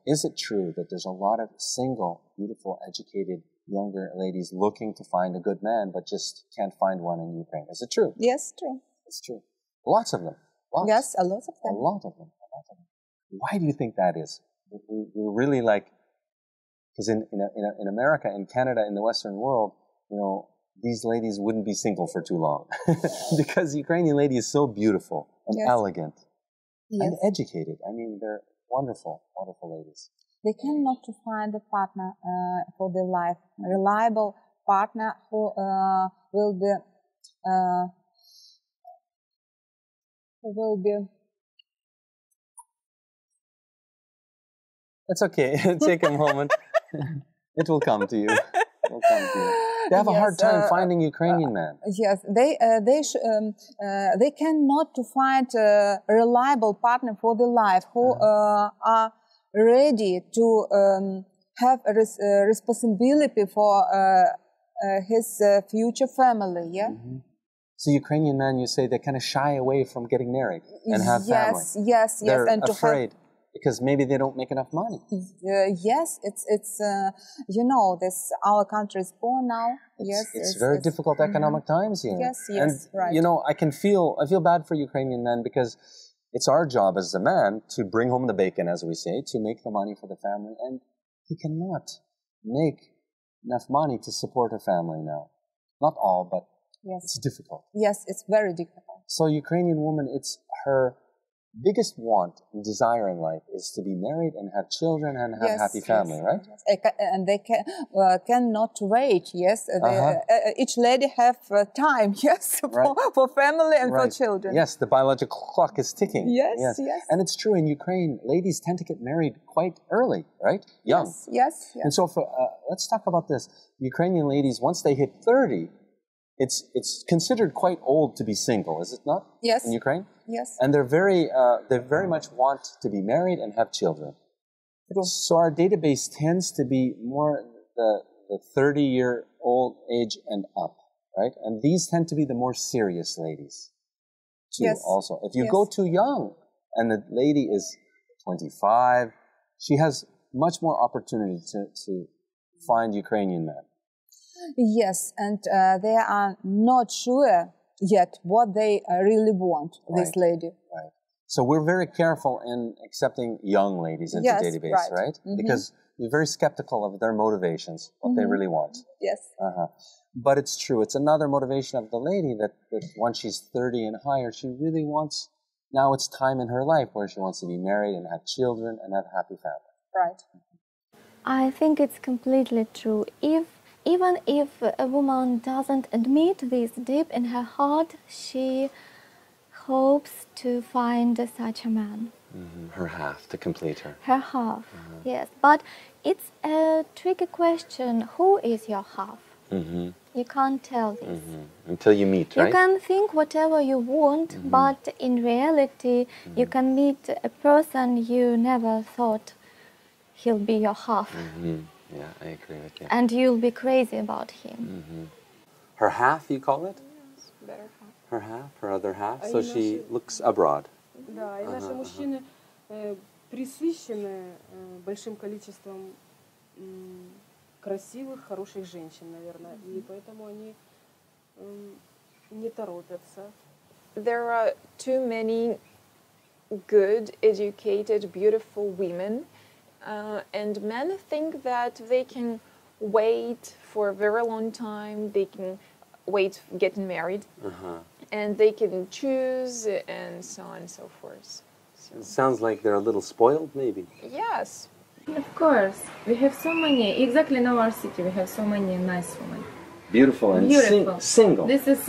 is it true that there's a lot of single, beautiful, educated, younger ladies looking to find a good man, but just can't find one in Ukraine? Is it true? Yes, true. It's true. Lots of them. Lots. Yes, a lot of them. A lot of them. A lot of them. Why do you think that is? We're really like, because in America, in Canada, in the Western world, you know, these ladies wouldn't be single for too long because the Ukrainian lady is so beautiful and elegant and educated. I mean, they're wonderful, wonderful ladies. They cannot to find a partner for their life, a reliable partner who will be It's okay. Take a moment. It will come to you. It will come to you. They have a hard time finding Ukrainian men. Yes, they cannot to find a reliable partner for their life who are ready to have a responsibility for his future family. Yeah. So Ukrainian men, you say, they kind of shy away from getting married and have family. Yes, They're and afraid because maybe they don't make enough money. Yes, it's you know, this our country is poor now. It's very difficult economic times here. Yes, and, right. You know, I feel bad for Ukrainian men because it's our job as a man to bring home the bacon, as we say, to make the money for the family, and he cannot make enough money to support a family now. Not all, but it's difficult. Yes, it's very difficult. So Ukrainian woman, it's her biggest want and desire in life is to be married and have children and have a happy family, right? And they cannot wait, each lady have time, for family and for children. Yes, the biological clock is ticking. Yes. And it's true, in Ukraine, ladies tend to get married quite early, right? Young. Yes. And so let's talk about this. Ukrainian ladies, once they hit 30, it's considered quite old to be single, is it not? Yes. In Ukraine? Yes. And they very much want to be married and have children. True. So our database tends to be more the 30-year-old age and up, right? And these tend to be the more serious ladies, too, also. If you go too young and the lady is 25, she has much more opportunity to find Ukrainian men. Yes, and they are not sure yet what they really want, this lady. Right. So we're very careful in accepting young ladies into the database, right? Because we're very skeptical of their motivations, what they really want. Yes. But it's true. It's another motivation of the lady that once she's 30 and higher, she really wants, now it's time in her life where she wants to be married and have children and have a happy family. Right. I think it's completely true. Even if a woman doesn't admit this deep in her heart, she hopes to find such a man. Her half, to complete her. Her half, yes. But it's a tricky question. Who is your half? You can't tell this. Until you meet, right? You can think whatever you want, but in reality, you can meet a person you never thought he'll be your half. Yeah, I agree with you. And you'll be crazy about him. Her half, you call it? Yes, better half. Her half, her other half? So she looks abroad. Да, и наши мужчины пресыщены большим количеством красивых, хороших женщин, наверное, и поэтому они не торопятся. There are too many good, educated, beautiful women. And men think that they can wait for a very long time, they can wait getting married, and they can choose, and so on and so forth. So. It sounds like they're a little spoiled, maybe. Yes. Of course. We have so many, exactly in our city, we have so many nice women. Beautiful and single. This is,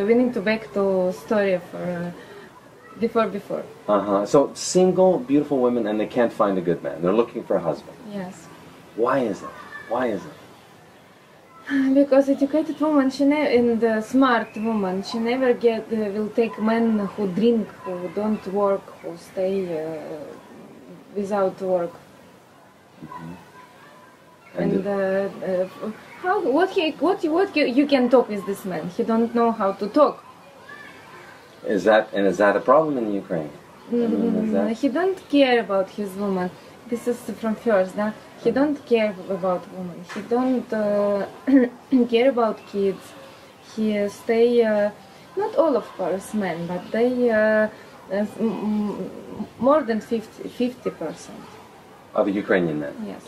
we need to back to story for... Before. So single, beautiful women, and they can't find a good man. They're looking for a husband. Yes. Why is it? Why is it? Because educated woman, and the smart woman, she never will take men who drink, who don't work, who stay without work. And what you can talk with this man? He don't know how to talk. Is that a problem in Ukraine? He don't care about his woman. this is from first, that he don't care about women. He don't care about kids. He stay, not all of course men, but they more than 50%. Of Ukrainian men? Yes.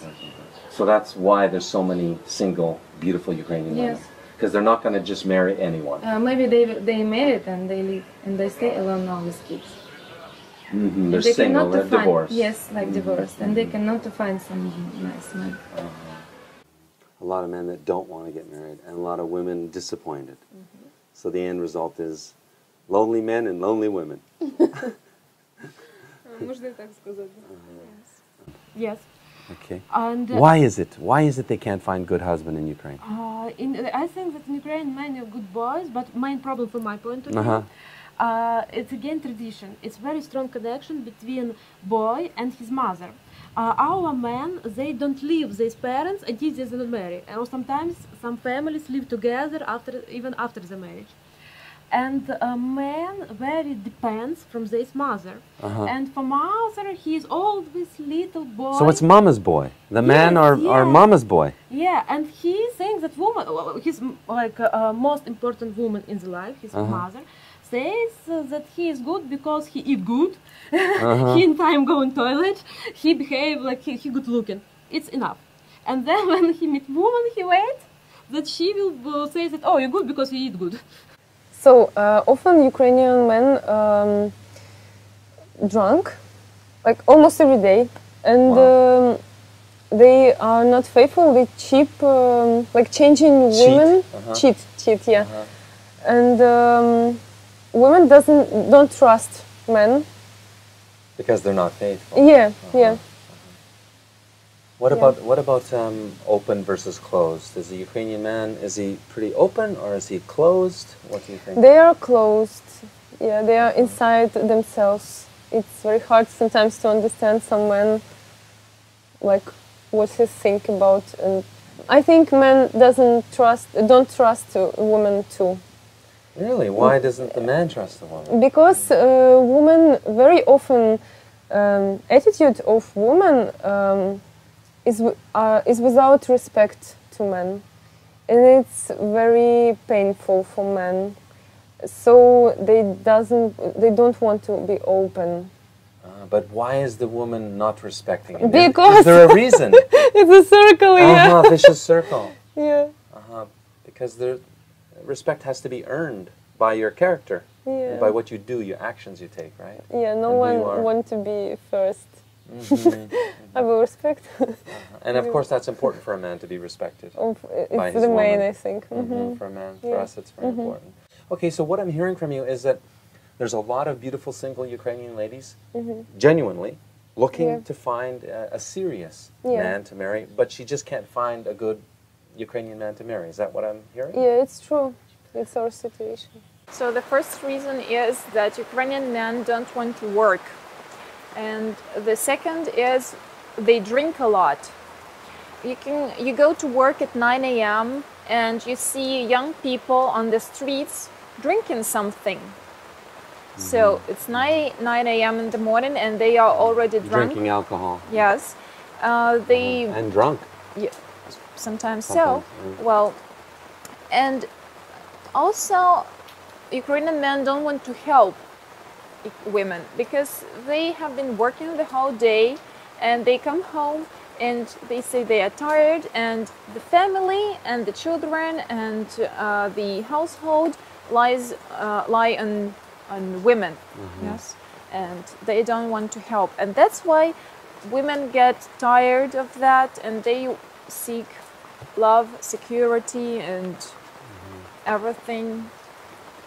So that's why there's so many single, beautiful Ukrainian women. Yes. Because they're not going to just marry anyone. Maybe they married and they live and they stay alone now with kids. Mm-hmm. They're single, they're divorced. Yes, like divorced, and they cannot find some nice man. A lot of men that don't want to get married, and a lot of women disappointed. So the end result is lonely men and lonely women. Yes. Okay. And Why is it? Why is it they can't find good husband in Ukraine? I think that in Ukraine many good boys, but main problem from my point of view, it's again tradition. It's very strong connection between boy and his mother. Our men, they don't leave their parents until they don't marry, or sometimes some families live together even after the marriage. And a man very depends from his mother. And for mother, he is always little boy. So it's mama's boy. The man are mama's boy. Yeah, and he thinks that woman, his like most important woman in the life, his mother, says that he is good because he eat good, he in time go in toilet, he behave like he good looking. It's enough. And then when he meet woman, he wait that she will say that, oh, you're good because you eat good. So often Ukrainian men drunk, like almost every day, and they are not faithful. They cheap, like changing women, cheat, yeah. And women don't trust men because they're not faithful. Yeah, yeah. What about open versus closed? Is the Ukrainian man, is he pretty open or is he closed? What do you think? They are closed. Yeah, they are inside themselves. It's very hard sometimes to understand some men, like what he think about. And I think men don't trust a woman too. Really? Why doesn't the man trust the woman? Because woman very often attitude of woman is without respect to men, and it's very painful for men. So they don't want to be open. But why is the woman not respecting him? Because is there a reason? It's a circle, yeah. Vicious circle. Yeah. Because respect has to be earned by your character, and by what you do, your actions you take, right? Yeah. No one wants to be first. I will respect. And of course, that's important for a man to be respected. It's the main, I think. For a man, for us, it's very important. Okay, so what I'm hearing from you is that there's a lot of beautiful single Ukrainian ladies, genuinely looking to find a serious man to marry, but she just can't find a good Ukrainian man to marry. Is that what I'm hearing? Yeah, it's true. It's our situation. So the first reason is that Ukrainian men don't want to work. And the second is they drink a lot. You go to work at 9 a.m. and you see young people on the streets drinking something. So it's 9 a.m. in the morning and they are already drunk. Drinking alcohol. Yes. And drunk. Yeah, sometimes so. Well, and also Ukrainian men don't want to help women because they have been working the whole day and they come home and they say they are tired, and the family and the children and the household lie on women. Yes, and they don't want to help, and that's why women get tired of that and they seek love, security and everything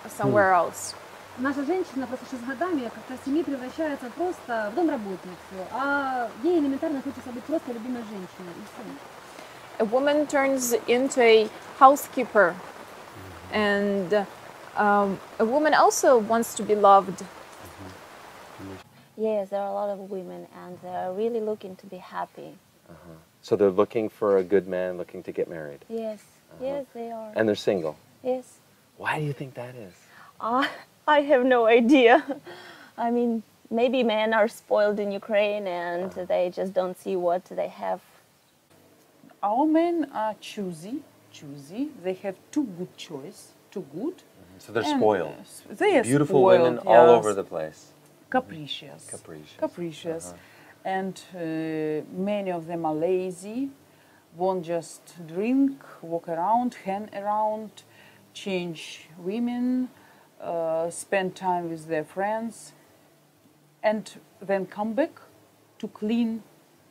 somewhere else. Наша женщина просто сейчас с годами как-то в семье превращается просто в домработницу, а ей элементарно хочется быть просто любимой женщиной. A woman turns into a housekeeper, and a woman also wants to be loved. Yes, there are a lot of women and they're really looking to be happy. So they're looking for a good man, looking to get married. Yes, yes, they are. And they're single. Yes. Why do you think that is? I have no idea. I mean, maybe men are spoiled in Ukraine and they just don't see what they have. Our men are choosy. They have too good choice, too good. So they're spoiled. They are beautiful spoiled, women all over the place. Capricious. Capricious. And many of them are lazy, won't just drink, walk around, hang around, change women, spend time with their friends, and then come back to clean,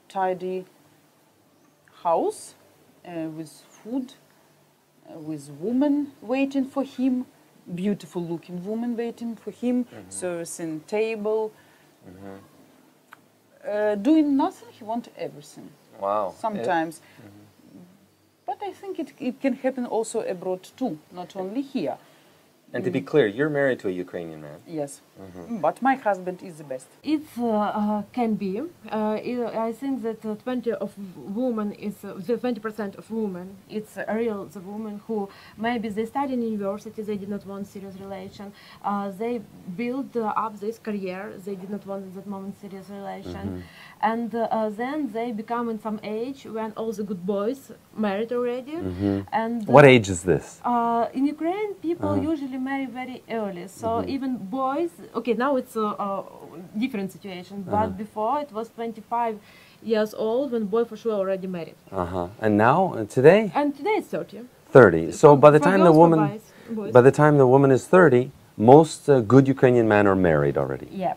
tidy house with food, with woman waiting for him, beautiful looking woman waiting for him, servicing table, doing nothing. He wants everything. Wow. Sometimes. But I think it can happen also abroad too, not only here. And to be clear, you're married to a Ukrainian man. Yes, but my husband is the best. It can be. I think that 20% of women, it's real the women who maybe they study in university, they did not want serious relation. They build up this career, they did not want at that moment serious relation. And then they become in some age when all the good boys married already. And what age is this? In Ukraine, people usually marry very early. So even boys, okay, now it's a different situation, but before it was 25 years old when boy for sure already married. And now, today? And today it's 30. 30. So by the time the woman is 30, most good Ukrainian men are married already. Yeah.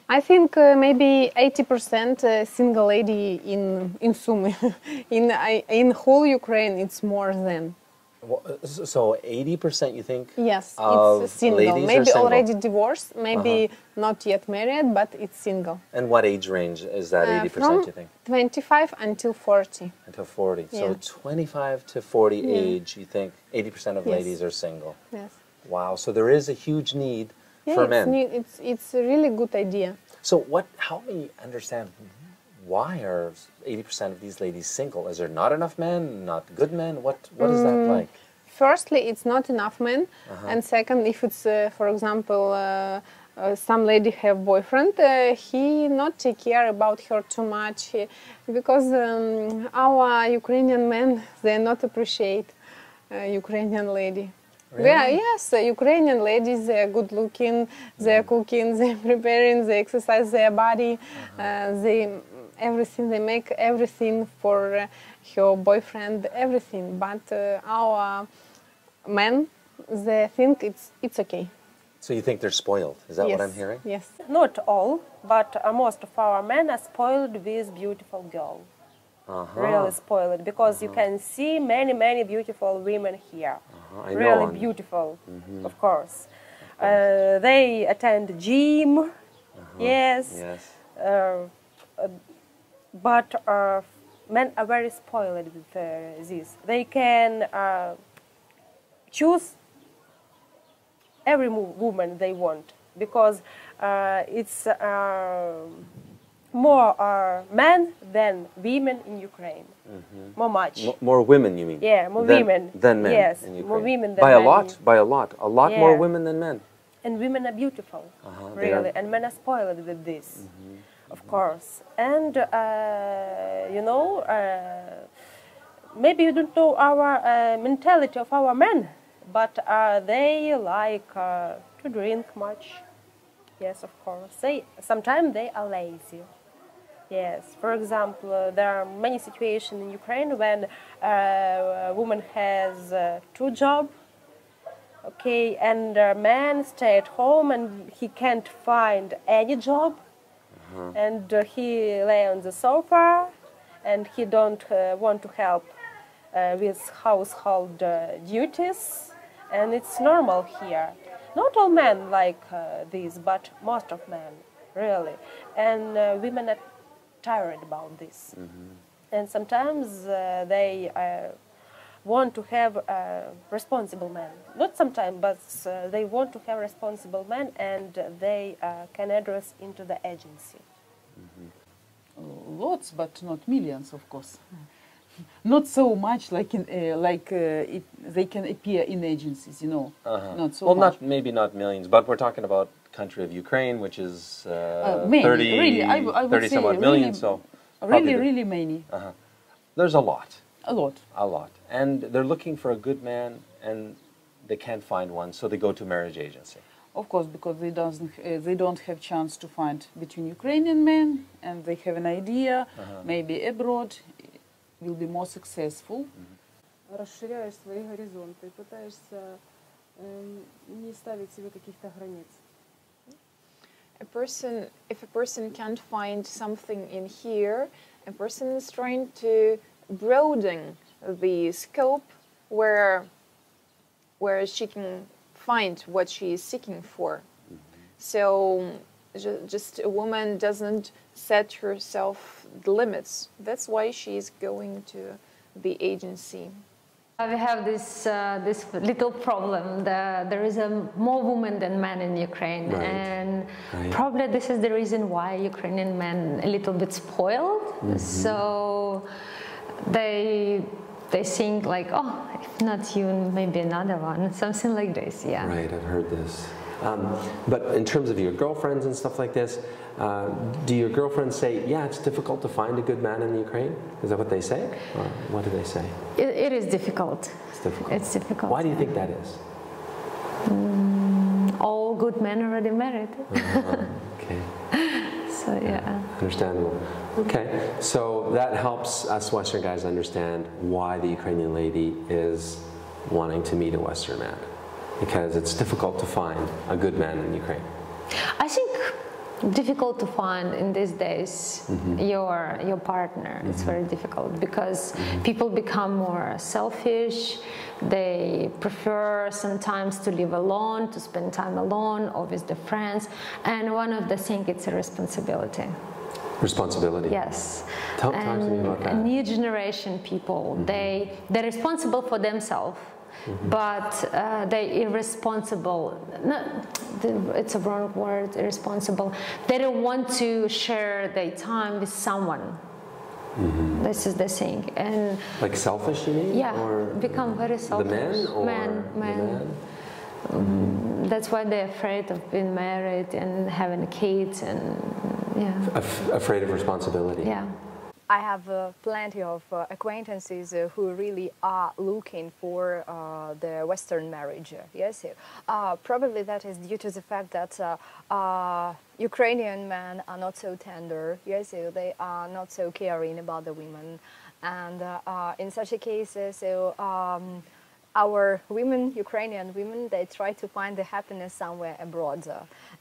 I think maybe 80% single lady in Sumy. in whole Ukraine, it's more than. So 80% you think? Yes, of it's single. Ladies Maybe are single? already divorced, maybe not yet married, but it's single. And what age range is that 80% from you think? 25 until 40. Until 40. Yeah. So 25 to 40 age, you think 80% of ladies are single. Yes. Wow. So there is a huge need for men. It's a really good idea. So help me understand, why are 80% of these ladies single? Is there not enough men, not good men? What is that like? Firstly, it's not enough men. And second, if it's, for example, some lady have boyfriend, he not take care about her too much, because our Ukrainian men, they not appreciate Ukrainian lady. Really? Yeah, yes, Ukrainian ladies, they are good looking, they are cooking, they are preparing, they exercise their body, they make everything for her boyfriend, everything. But our men, they think it's okay. So you think they're spoiled? Is that what I'm hearing? Yes. Not all, but most of our men are spoiled with beautiful girls. Really spoiled, because you can see many beautiful women here. Really beautiful, of course. They attend gym, yes. But men are very spoiled with this. They can choose every woman they want, because it's more men than women in Ukraine. More women, you mean? Yeah, more women than men. Yes, in Ukraine. more women than by men. a lot more women than men. And women are beautiful, really, and men are spoiled with this, of course. And you know, maybe you don't know our mentality of our men, but they like to drink much. Yes, of course. Sometimes they are lazy. Yes, for example, there are many situations in Ukraine when a woman has 2 jobs, okay, and a man stay at home and he can't find any job, and he lay on the sofa, and he don't want to help with household duties, and it's normal here. Not all men like this, but most of men, really, and women are tired about this, and sometimes they want to have responsible men. Not sometimes, but they want to have responsible men, and they can address into the agency. Lots, but not millions, of course. Not so much like they can appear in agencies, you know. Not so much. Maybe not millions, but we're talking about country of Ukraine, which is many, 30, really, I would 30 say some odd million, so really many. There's a lot. A lot. A lot. And they're looking for a good man, and they can't find one, so they go to marriage agency. Of course, because they don't have chance to find between Ukrainian men, and they have an idea, maybe abroad will be more successful. Расширяешь свои горизонты, пытаешься не ставить себе каких-то границ. If a person can't find something in here, a person is trying to broaden the scope where she can find what she is seeking for. So just a woman doesn't set herself the limits. That's why she is going to the agency. We have this little problem. There is more women than men in Ukraine, and probably this is the reason why Ukrainian men a little bit spoiled. So they think like, oh, if not you, maybe another one, something like this. Yeah. Right, I've heard this. But in terms of your girlfriends and stuff like this, do your girlfriends say, yeah, it's difficult to find a good man in Ukraine? Is that what they say? Or what do they say? It is difficult. It's difficult. It's difficult. Why do you think that is? All good men already married. Okay. So, yeah. Understandable. Okay, so that helps us Western guys understand why the Ukrainian lady is wanting to meet a Western man. Because it's difficult to find a good man in Ukraine. I think difficult to find in these days your partner. It's very difficult because people become more selfish. They prefer sometimes to live alone, to spend time alone or with their friends. And one of the things, it's a responsibility. Responsibility? Yes. Talk to me about that. New generation people, they're responsible for themselves. But they're irresponsible. No, it's a wrong word, irresponsible. They don't want to share their time with someone. This is the thing. And like selfish, you mean? Yeah, or become very selfish. The men? Or men. That's why they're afraid of being married and having kids and, yeah. Afraid of responsibility. Yeah. I have plenty of acquaintances who really are looking for the Western marriage. Yes, probably that is due to the fact that Ukrainian men are not so tender. Yes, they are not so caring about the women, and in such a case, our women, Ukrainian women, they try to find the happiness somewhere abroad,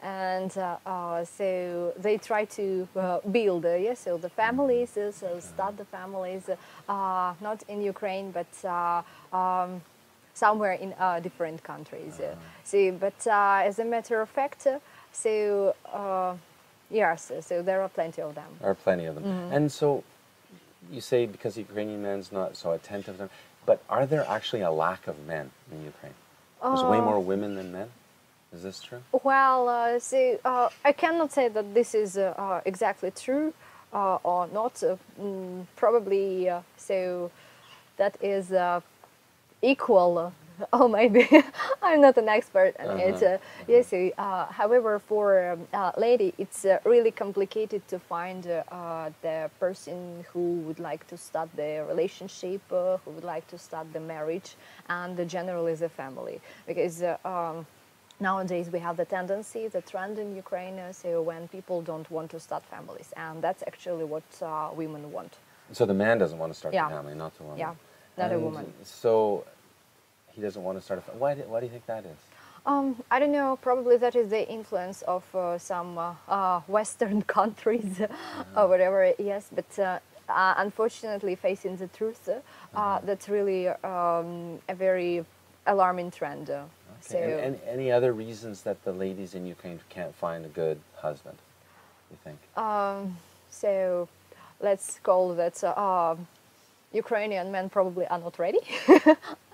and so they try to build, so the families, so start the families, not in Ukraine, but somewhere in different countries. So, but as a matter of fact, so yes, so there are plenty of them. There are plenty of them, and so you say because Ukrainian men's not so attentive to them. But are there actually a lack of men in Ukraine? There's way more women than men? Is this true? Well, I cannot say that this is exactly true or not. Probably so that is equal. Or maybe I'm not an expert on it. Yes, however, for a lady, it's really complicated to find the person who would like to start the relationship, who would like to start the marriage, and generally the family. Because nowadays we have the tendency, the trend in Ukraine, so when people don't want to start families, and that's actually what women want. So the man doesn't want to start the family, not the woman. Yeah, not a woman. So he doesn't want to start a family. Why do you think that is? I don't know, probably that is the influence of some Western countries or whatever, yes, but unfortunately, facing the truth, that's really a very alarming trend. Okay. So, and any other reasons that the ladies in Ukraine can't find a good husband, you think? So let's call that Ukrainian men probably are not ready.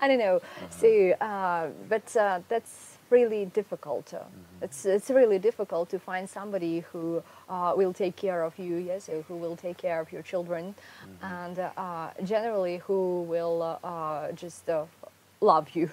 I don't know. So, but that's really difficult. It's really difficult to find somebody who will take care of you, yes, who will take care of your children, and generally who will just love you.